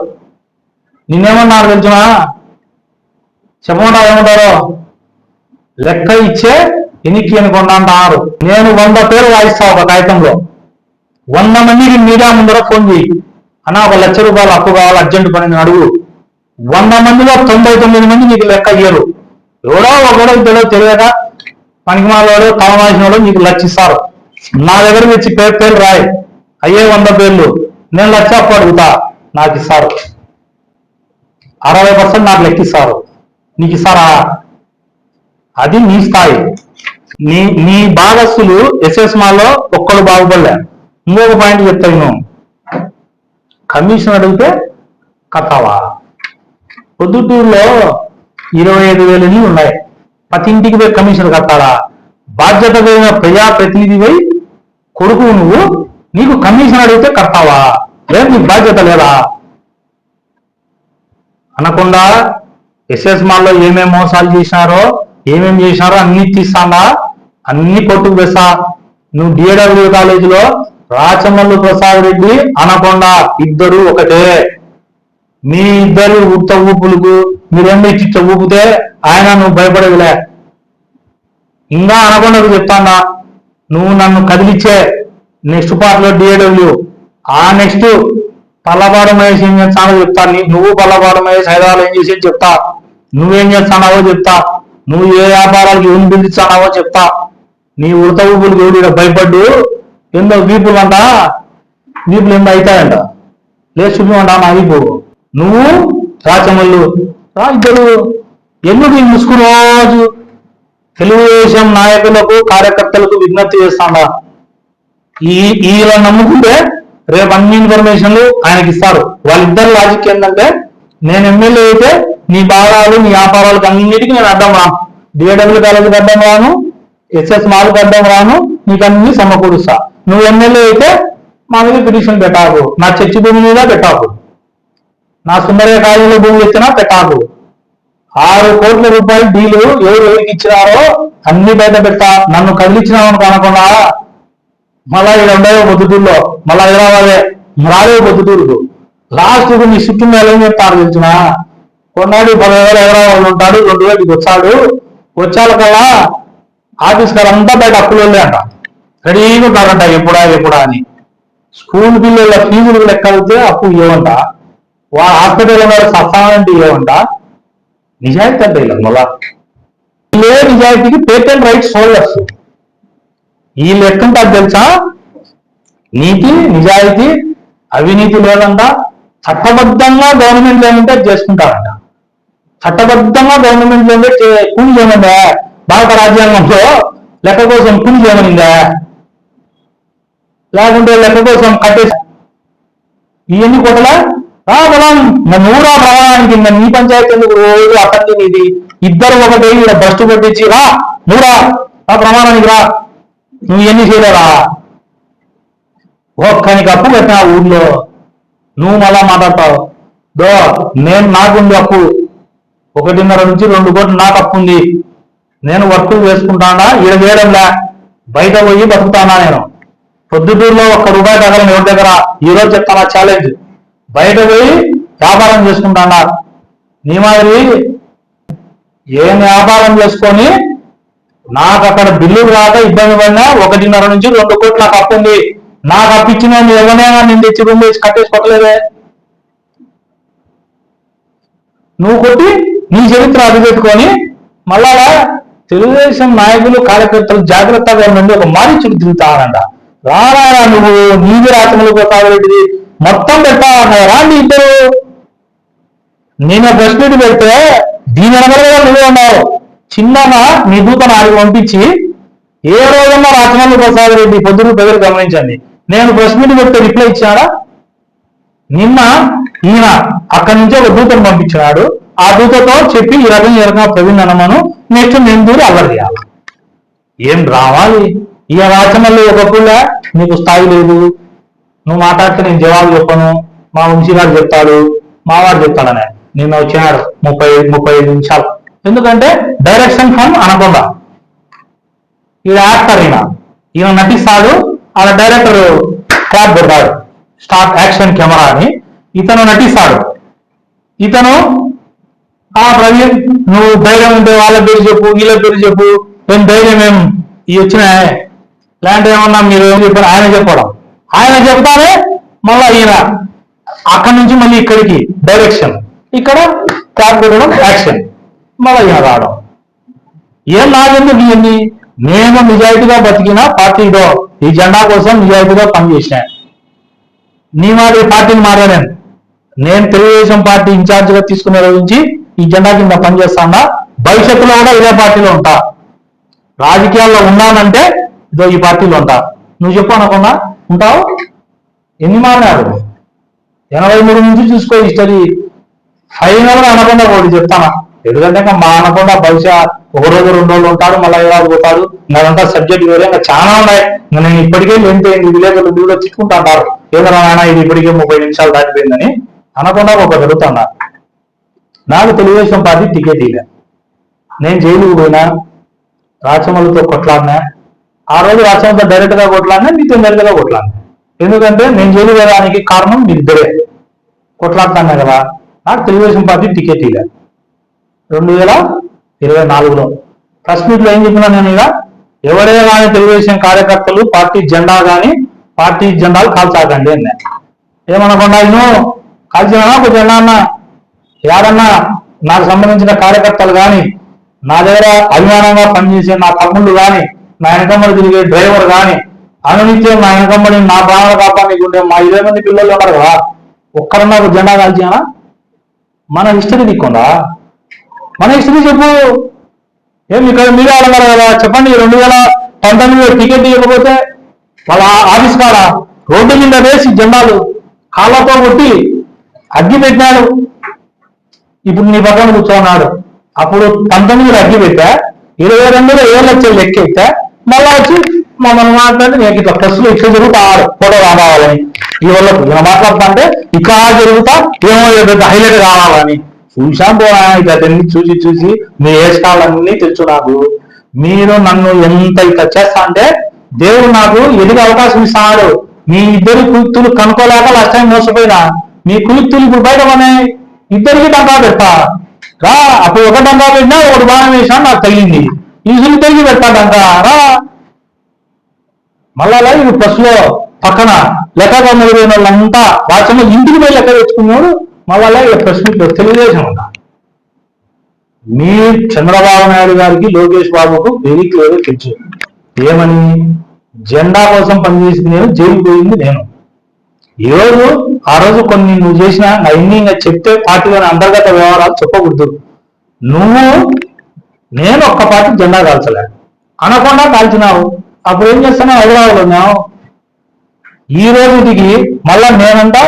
నిన్నేమన్నారు తెలుసునా? చెప్పమంటారు ఏమంటారో? లెక్క ఇచ్చే ఎనికి అనుకున్నా అంటారు. నేను 100 పేరు వాయిస్తా ఒక కాగితంలో. 100 మందికి మీడియా ముందర ఫోన్ చేయి అన్నా ఒక ₹1,00,000 అప్పు కావాలి అర్జెంట్ పని అడుగు. 100 మందిలో 99 మంది నీకు లెక్క ఇయ్యరు. ఎవడో ఒకడో తెలియక పనికిమాలోడు తమమాసినోడు నీకు లక్షిస్తారు. నా దగ్గర వచ్చి పేర్లు రాయి అయ్యే 100 పేర్లు నేను లక్ష అప్పు అడుగుతా నాకు ఇస్తారు. 60% నాకు లెక్కిస్తారు. నీకు ఇస్తారా? అది నీ స్థాయి. నీ నీ భాగస్తులు ఎస్ఎస్ మాలో ఒక్కడు బాగుపడలే. ఇంకొక పాయింట్ చెప్తాను నేను, కమిషన్ అడిగితే కథవా. పొద్దుటూరులో 25,000 ఇళ్ళు ఉన్నాయి, ప్రతి ఇంటికి పోయి కమిషన్ కట్టాలా? బాధ్యత కలిగిన ప్రజాప్రతినిధిపై కొడుకు నువ్వు, నీకు కమిషన్ అడిగితే కట్టావా? లేదు నీకు బాధ్యత లేదా? అనకుండా ఎస్ఎస్ మాల్లో ఏమేమి మోసాలు చేసినారో ఏమేమి చేసినారో అన్ని తీస్తానా, అన్ని కొట్టుకు వేస్తా. నువ్వు డిఏడబ్ల్యూ కాలేజీలో రాచమల్లు ప్రసాద్ రెడ్డి అనకొండ ఇద్దరు ఒకటే. మీ ఇద్దరు ఉత్త ఊపులకు మీరేమో ఇచ్చి ఊపితే ఆయన నువ్వు భయపడేదిలే. ఇంకా అనకొండకు చెప్తానా, నువ్వు నన్ను కదిలిచ్చే నెక్స్ట్ పార్ట్ లో డిఏడబ్ల్యూ, ఆ నెక్స్ట్ పల్లపాడు మహేష్ ఏం చేస్తానో చెప్తా. నువ్వు పల్లపాడు మహేష్ హైదరాబాద్ ఏం చేసేది చెప్తా, నువ్వేం చేస్తానావో చెప్తా, నువ్వు ఏ వ్యాపారాలకు ఏం పిలిచానావో చెప్తా. నీ ఉడత ఊపులకు ఎవరు భయపడ్డు ఎందో వీపులు ఎంత అవుతాయంట, లేదు చూపిమంటా నా వీపు. నువ్వు రాచమల్లు ఇద్దరు ఎందుకు ఈ ముసుగు రోజు తెలుగుదేశం నాయకులకు కార్యకర్తలకు విజ్ఞప్తి చేస్తాడా? ఇలా నమ్ముకుంటే రేపు అన్ని ఇన్ఫర్మేషన్లు ఆయనకి ఇస్తారు. వాళ్ళిద్దరు లాజిక్ ఏంటంటే, నేను ఎమ్మెల్యే అయితే నీ భాగాలు నీ వ్యాపారాలకు అన్నిటికీ నేను అడ్డం రాను, డిఏడబ్ల్యూ కాలేజీకి అడ్డం రాను, ఎస్ఎస్ మాల్కి అడ్డం రాను, నీకు అన్ని సమకూరుస్తా. నువ్వు ఎమ్మెల్యే అయితే మా మీద పిటిషన్ పెట్టాకు, నా చర్చి భూమి మీద పెట్టాకు, నా సుందరయ్య కాలేజీలో భూమి ఎత్తినా పెట్టాకు. 6 కోట్ల రూపాయలు డీలు ఎవరికి ఇచ్చినారో అన్ని బయట పెట్టా. నన్ను కదిలిచ్చినామని కనకుండా మళ్ళా ఇక్కడ ఉండేవో పొద్దుటూరులో, మళ్ళా హైదరాబాదే రావే పొద్దుటూరుకు. లాస్ట్ నీ చుట్టూ మీద ఏం చెప్తారు తెలిసిన, కొన్నాడు 10,000 హైదరాబాద్ ఉంటాడు, 2,000 వచ్చాడు, వచ్చాకల్లా ఆఫీస్ కాలంతా బయట అప్పులు అంట, రెడీగా ఉంటారంట ఎప్పుడా అని. స్కూల్ పిల్లల ఫీజులు లెక్క అయితే అప్పు ఇవ్వంట, వాళ్ళ హాస్పిటల్ సత్సానంటే ఇవ్వంట. నిజాయితీ అంటే ఇలా మళ్ళా ఇదే నిజాయితీకి పేటెంట్ రైట్స్ హోల్డర్స్. ఈ లెక్కంతా తెలుసా, నీతి నిజాయితీ అవినీతి లేదంట. చట్టబద్ధంగా గవర్నమెంట్ ఏమంటే చేసుకుంటారంట, చట్టబద్ధంగా గవర్నమెంట్ ఏమంటే కూలి చేయమందా? భారత రాజ్యాంగంలో లెక్క కోసం కూలి చేయమనిందా? లేకుంటే లెక్క కోసం కట్టేసి ఇవన్నీ కొట్టలా బలం నూరా ప్రమాణానికి నీ పంచాయతీ ఎందుకు రోజు అతన్ని నీది ఇద్దరు ఒకటి ఇక్కడ బస్టు పట్టించి రా నూరా ఆ ప్రమాణానికి రా, నువ్వు ఎన్ని చేయలేరా? ఒక్కనికి అప్పు పెట్టినా ఊర్లో నువ్వు మళ్ళా మాట్లాడతావు. నేను నాకుంది అప్పు 1.5 నుంచి 2 కోట్లు నాకు అప్పు ఉంది, నేను వర్క్ చేసుకుంటానా, ఈడ చేయడంలే, బయట పోయి బతుకుతానా. నేను పొద్దుటూరులో ₹1 తగలని ఎవరి దగ్గర ఈరోజు చెప్తానా ఛాలెంజ్, బయట పోయి వ్యాపారం చేసుకుంటానా. నీ మాదిరి ఏం వ్యాపారం చేసుకొని నాకు అక్కడ బిల్లు రాక ఇబ్బంది పడినా 1.5 నుంచి 2 కోట్లు నాకు అప్పు ఉంది, నాకు అప్పించిన ఎవరైనా నేను తెచ్చి రూమ్ వేసి కట్టేసి కొట్టలేదే. నువ్వు కొట్టి నీ చరిత్ర అడ్డుపెట్టుకొని మళ్ళా తెలుగుదేశం నాయకులు కార్యకర్తలు జాగ్రత్తగా నుండి ఒక మారీచుడు తిరుగుతానంట. రారా నువ్వు నీది రాచమల్లు ప్రసాద్ రెడ్డిది మొత్తం పెట్టావన్నా రాండి ఇద్దరు. నేను ప్రెస్ మీట్ పెడితే దీని వెనకలుగా నువ్వే ఉన్నావు. చిన్నగా నీ దూతను ఆడికి పంపించి ఏ రోజన్నా రాచమల్లు ప్రసాద్ రెడ్డి పొద్దున ప్రజలు గమనించండి, నేను ప్రెస్ మీట్ పెడితే రిప్లై ఇచ్చాడా? నిన్న ఈయన అక్కడి నుంచి ఒక దూతను పంపించినాడు, ఆ దూతతో చెప్పి ఈ రకంగా ప్రవీణ్ అనమను, నెక్స్ట్ నేను దూరి అల్లరి చేయాలి. ఏం రావాలి ఇక రాచమల్లి ఒకప్పుడు నీకు స్థాయి లేదు, నువ్వు మాట్లాడితే నేను జవాబు చెప్పను, మా వంశీగారు చెప్తాడు, మావాడు చెప్తాడనే. నిన్న వచ్చినాడు 30-35 నిమిషాలు, ఎందుకంటే డైరెక్షన్ ఫ్రమ్ అనకొండ. ఈయన యాక్టర్, ఈయన నటిస్తాడు, ఆ డైరెక్టర్ క్లాప్ పెడతాడు స్టార్ట్ యాక్షన్ కెమెరా అని, ఇతను నటిస్తాడు. ఇతను ప్రవీణ్ నువ్వు ధైర్యం ఉంటే వాళ్ళ పేరు చెప్పు వీళ్ళ పేరు చెప్పు, ఏం ధైర్యం ఏం ఇవి వచ్చినాయి లాంటి ఏమన్నా మీరు ఏం చెప్పారు ఆయన చెప్పడం, ఆయన చెప్తానే మళ్ళా ఈయన అక్కడి నుంచి మళ్ళీ ఇక్కడికి డైరెక్షన్, ఇక్కడ క్లాప్ పెట్టడం యాక్షన్, మళ్ళీ ఈయన రావడం. ఏం నాకెందుకు ఇవన్నీ? నేను నిజాయితీగా బతికిన పార్టీలో ఈ జెండా కోసం నిజాయితీగా పనిచేసిన. నీ మాది పార్టీని మారాను, నేను తెలుగుదేశం పార్టీ ఇన్ఛార్జిగా తీసుకునే రోజు నుంచి ఈ జెండా కింద పనిచేస్తానా, భవిష్యత్తులో కూడా ఇదే పార్టీలో ఉంటా, రాజకీయాల్లో ఉన్నానంటే ఇదో ఈ పార్టీలో ఉంటా. నువ్వు చెప్పు అనకుండా ఉంటావు. ఎన్ని మారినాడు 83 నుంచి చూసుకో హిస్టరీ. ఫైనల్ గా అనకుండా ఒకటి చెప్తానా, ఎందుకంటే ఇంకా మా అనకుండా బహుశా ఒక రోజు 2 రోజులు ఉంటాడు, మళ్ళీ ఏడాది పోతాడు. అదంతా సబ్జెక్ట్ వేరే, ఇంకా చాలా ఉన్నాయి. నేను ఇప్పటికే లెంత్ విలేకరులు కూడా చిట్టుకుంటా అంటారు, ఏదైనా నాయన ఇది ఇప్పటికే 30 నిమిషాలు దాటిపోయిందని. అనకుండా ఒక జరుగుతున్నా. నాకు తెలుగుదేశం పార్టీ టికెట్ ఇలే, నేను జైలుకు పోయినా, రాచమల్లితో కొట్లాడినా. ఆ రోజు రాచమల్లితో డైరెక్ట్ గా కొట్లాడినా, మీతో డైరెక్ట్ గా కొట్లాడినా. ఎందుకంటే నేను జైలు వేయడానికి కారణం మీ ఇద్దరే కొట్లాడుతున్నా కదా. నాకు తెలుగుదేశం పార్టీ టికెట్ ఇలే 2024లో. ప్రెస్ మీట్ లో ఏం చెప్పినా నేను, ఇక ఎవరే కానీ తెలుగుదేశం కార్యకర్తలు పార్టీ జెండా కానీ పార్టీ జెండాలు కాల్చాకండి అన్నా. ఏమనకుండా ఇను కాల్చినా ఒక జెండా అన్నా, ఏడన్నా నాకు సంబంధించిన కార్యకర్తలు కానీ, నా దగ్గర అభిమానంగా పనిచేసే నా తమ్ముళ్ళు కానీ, నా వెనకమ్మడి తిరిగే డ్రైవర్ కానీ, అనునిత్యం నా వెనకమ్మడి నా ప్రాణాలు కాపాడుకుంటే మా 20 మంది పిల్లలు ఉన్నారు కదా, ఒక్కరన్నా ఒక జెండా కాల్చినా? మన హిస్టరీ దిక్కుందా? మన హిస్టరీ చెప్పు. ఏం ఇక్కడ మీరే అడగారు కదా, చెప్పండి. 2019 టికెట్ ఇవ్వకపోతే వాళ్ళ ఆఫీస్ కాడ రోడ్డు మీద వేసి జెండాలు కాళ్ళతో కొట్టి అగ్గి పెట్టినాడు. ఇప్పుడు నీ పక్కన కూర్చోన్నాడు. అప్పుడు 19 అగ్గి పెట్టా, 22 ఏళ్ళు వచ్చే లెక్క ఎత్తా, మళ్ళా వచ్చి మమ్మల్ని మాట్లాడి నేను ఇట్లా ప్రెస్లో ఇట్లా జరుగుతా ఫోటో రావాలని, ఈ వల్ల ఇలా మాట్లాడుతా అంటే ఇక్కడ జరుగుతా ఏమో హైలైట్ కావాలని. చూసాం పోనా ఇట్లా చూసి చూసి మీ వేషకాలన్నీ తెలుసు నాకు. మీరు నన్ను ఎంత ఇట్లా చేస్తా అంటే దేవుడు నాకు ఎదిగే అవకాశం ఇస్తాడు. మీ ఇద్దరు కుయుక్తులు కనుక్కోలేక లాస్ట్ టైం మోసపోయినా, మీ కుయుక్తులు ఇప్పుడు బయట పడినాయి. ఇద్దరికి డంకా పెడతా రా. అప్పుడు ఒక డంకా పెట్టినా ఒకటి బాణం వేసినా నాకు తగిలింది, ఈజులు తిరిగి పెడతా డంకా రా. మళ్ళా ఇప్పుడు ప్రెస్ లో పక్కన లెక్కగా మొదలైన వాళ్ళంతా వాచంలో ఇంటికి పోయి లెక్క తెచ్చుకున్నాడు. మళ్ళా ఇలా ప్రెస్ మీట్ లో తెలుగుదేశం ఉంటా. మీ చంద్రబాబు నాయుడు గారికి లోకేష్ బాబుకు వెరీ క్లియర్ తెలుసు ఏమని. జెండా కోసం పనిచేసింది నేను, జైలు పోయింది నేను. ఈరోజు ఆ రోజు కొన్ని నువ్వు చేసిన అన్ని చెప్తే పార్టీలోని అంతర్గత వ్యవహారాలు చెప్పకూడదు. నువ్వు నేను ఒక్క పార్టీ జెండా కాల్చలే, అనకుండా కాల్చినావు. అప్పుడు ఏం చేస్తాను, హైదరాబాద్లో ఉన్నావు. ఈ రోజుకి మళ్ళా నేనంతా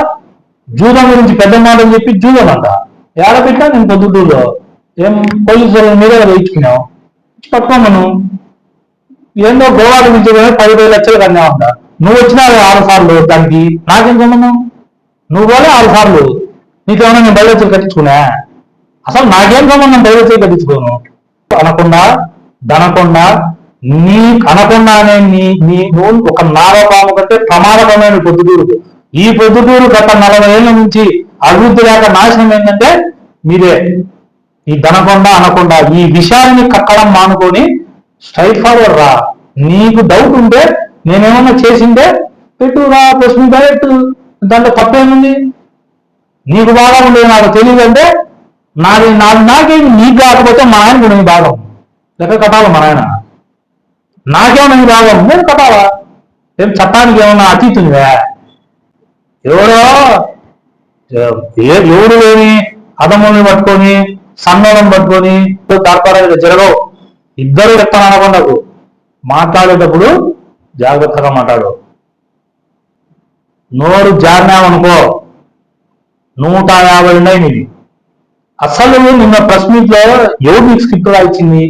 జూదం గురించి పెద్ద మాటలు చెప్పి జూదం అంట ఏడ పెట్టా నేను పొద్దుటూరులో. ఏం పోలీసులు మీరే వేయించుకున్నావు, పట్టుకోమను. ఏందో గోవా గురించి 10,000 లక్షలు కన్నావంట. నువ్వు వచ్చినావు 6 సార్లు, దానికి నాకేం సంబంధం? నువ్వు పోలే 6 సార్లు, నీకేమన్నా నేను 10 లక్షలు కట్టించుకున్నా? అసలు నాకేం సంబంధం 10 లక్షలు కట్టించుకోను. అనకుండా దనకుండా నీ అనకుండానే నువ్వు ఒక నాగపాము కంటే ప్రమాదకరమైన పొద్దుటూరు. ఈ పొద్దుటూరు గత 40 ఏళ్ల నుంచి అభివృద్ధి లేక నాశనం ఏంటంటే మీరే. ఈ దనకొండ అనకుండా ఈ విషయాన్ని కక్కడం మానుకొని స్ట్రైట్ ఫార్వర్డ్ రా. నీకు డౌట్ ఉంటే నేనేమన్నా చేసిందే పెట్టు రా, ప్రెస్ మీట్ డైరెక్ట్, దాంట్లో తప్పేముంది? నీకు బాగా ఉండేది నాకు తెలియదు అంటే నాకేమి నీకు కాకపోతే మా ఆయన కూడా భాగం లెక్క కట్టాలి. మా నాయన నాకేమన్నా నీ భాగం నేను కట్టాలా? ఏం చట్టానికి ఏమన్నా అతీతుందా? ఎవరు లేని అదముల్ని పట్టుకొని సన్నోళ్ళని పట్టుకొని కార్పొరేట్ జరగవు. ఇద్దరు చెప్తాను అనకుండా మాట్లాడేటప్పుడు జాగ్రత్తగా మాట్లాడు. నోరు జారినామనుకో 150 ఉన్నాయి నీది. అసలు నిన్న ప్రెస్ మీట్ లో ఎవరు నీకు స్క్రిప్ట్ రాయించింది?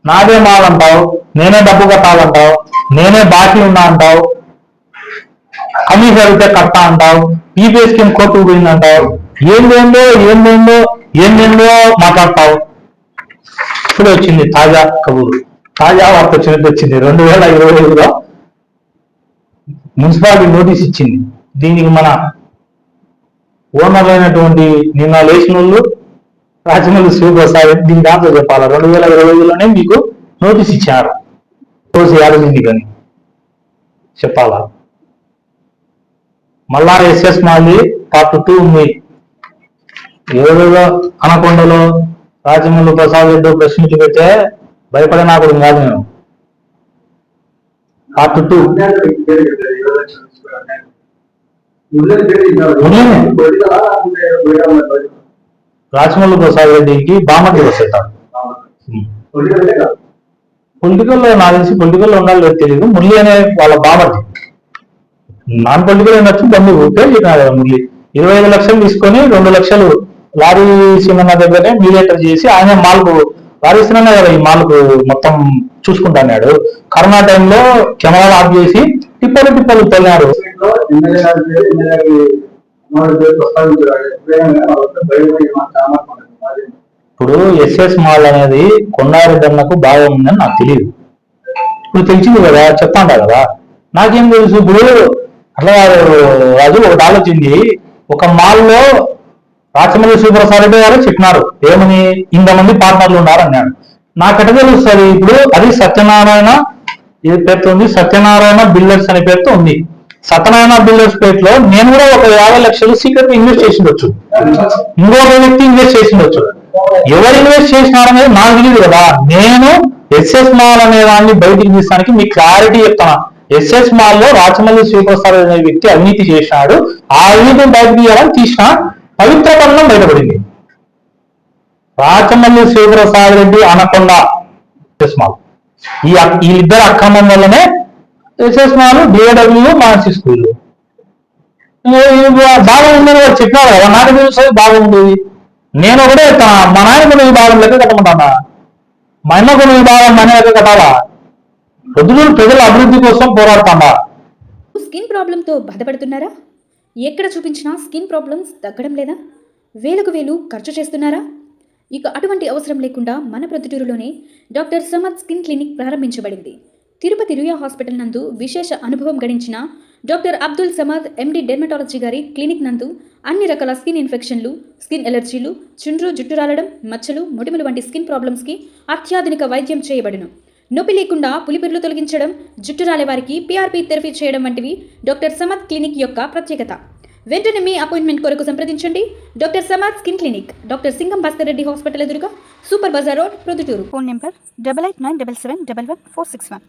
నాదే మాలంటావు, నేనే డబ్బు కట్టాలంటావు, నేనే బాకీ ఉన్నా అంటావు, కమిషన్ అయితే కట్టా అంటావు, పీపీఎస్ స్కీమ్ కోర్టుకు పోయిందంటావు, ఏందేందో మాట్లాడతావు. ఇప్పుడు వచ్చింది తాజా కబురు, తాజా వార్త వచ్చింది. 2025లో మున్సిపాలిటీ నోటీస్ ఇచ్చింది. దీనికి మన ఓనర్ అయినటువంటి నిన్న లేచిన వాళ్ళు రాజమల్లి శివప్రసాద్ దీని దాంట్లో చెప్పాలా, 2025లోనే మీకు నోటీస్ ఇచ్చారు రోజు ఏడాది కానీ చెప్పాలా. మళ్ళా ఎస్ఎస్ మాలి పార్ట్ 2 ఉంది. ఏదో అనకొండలో రాజమల్లి ప్రసాద్ రెడ్డి ప్రెస్ మీట్ పెడితే భయపడే నాకు కాదు నేను. పార్ట్ 2 రాజమల్లి ప్రసాద్ రెడ్డికి బామటి వస్తాడు. పొలిటికల్లో నాకు తెలిసి పొలిటికల్లో ఉండాలి లేదు తెలియదు. మురళి అనే వాళ్ళ బామర్ది నాన్ పొలిటికల్ ఉండొచ్చు, బంధువు మురళి 25 లక్షలు తీసుకొని 2 లక్షలు లారీ సినిమా దగ్గరనే మీడియేటర్ చేసి ఆయన మాల్కు లారీ సినిమా కదా ఈ మాల్కు మొత్తం చూసుకుంటున్నాడు. కరోనా టైంలో కెమెరాలు ఆఫ్ చేసి టిప్పలు తొలినారు. ఇప్పుడు ఎస్ఎస్ మాల్ అనేది కొండారెడ్డన్నకు బాగా ఉందని నాకు తెలియదు. ఇప్పుడు తెలిసింది కదా, చెప్తాండా కదా, నాకేం తెలుసు. ఇప్పుడు అట్లా రాజు ఒకటి ఆలోచించి ఒక మాల్లో రాచమల్లి సూపర్సార్ రెడ్డి గారు చెప్పినారు ఏమని, ఇంతమంది పార్ట్నర్లు ఉన్నారు అన్నాడు. నాకెట తెలుస్తుంది. ఇప్పుడు అది సత్యనారాయణ ఇది పేరుతో ఉంది, సత్యనారాయణ బిల్డర్స్ అనే పేరుతో ఉంది. సత్యనారాయణ బిల్డర్స్ పేరులో నేను కూడా ఒక 50 లక్షలు సీక్రెట్ ఇన్వెస్ట్ చేసిండొచ్చు, ఇంకొక వ్యక్తి ఇన్వెస్ట్ చేసిండొచ్చు. ఎవరు ఇన్వెస్ట్ చేసినారనేది నాకు తెలియదు కదా. నేను ఎస్ఎస్ మాల్ అనే దాన్ని బయటికి తీసానికి మీకు క్లారిటీ చెప్తాను. ఎస్ఎస్ మాల్ లో రాచమల్లి శ్రీప్రసాద్ అనే వ్యక్తి అవినీతి చేసినాడు. ఆ అవినీతిని బయట తీయాలని తీసిన పవిత్ర బంధం బయటపడింది. రాచమల్లి శ్రీప్రసాద్ రెడ్డి అనకొండ ఎస్ఎస్ మాల్ ఈ ఇద్దరు అక్రమం వల్లనే SS mall DAW Manasi school బాగా ఉందని వాడు చెప్పినారు కదా. నాకు తెలుసు బాగుంది. నేను కూడా మా నాయన కొన్ని విభాగం లెక్క కట్టమంటానా, మా అన్న కొన్ని విభాగం మన లెక్క కట్టాలా? ప్రజల అభివృద్ధి కోసం పోరాడుతాడా? స్కిన్ ప్రాబ్లంతో బాధపడుతున్నారా? ఎక్కడ చూపించినా స్కిన్ ప్రాబ్లమ్స్ తగ్గడం లేదా? వేలకు వేలు ఖర్చు చేస్తున్నారా? ఇక అటువంటి అవసరం లేకుండా మన ప్రొద్దుటూరులోనే డాక్టర్ సమద్ స్కిన్ క్లినిక్ ప్రారంభించబడింది. తిరుపతి రుయా హాస్పిటల్ నందు విశేష అనుభవం గడించిన doctor Abdul Samad MD dermatology గారి క్లినిక్ నందు అన్ని రకాల స్కిన్ ఇన్ఫెక్షన్లు, స్కిన్ ఎలర్జీలు, చుండ్రు, జుట్టు రాలడం, మచ్చలు, మొటిమలు వంటి స్కిన్ ప్రాబ్లమ్స్కి అత్యాధునిక వైద్యం చేయబడును. నొప్పి లేకుండా పులిపిర్లు తొలగించడం, జుట్టు రాలే వారికి పిఆర్పి థెరపీ చేయడం వంటివి డాక్టర్ సమద్ క్లినిక్ యొక్క ప్రత్యేకత. వెంటనే మీ అపాయింట్మెంట్ కొరకు సంప్రదించండి. Doctor Samad skin clinic, doctor Singam Bhaskar Reddy hospital ఎదురుగా, super bazaar road, Proddatur. Phone number 8897771461.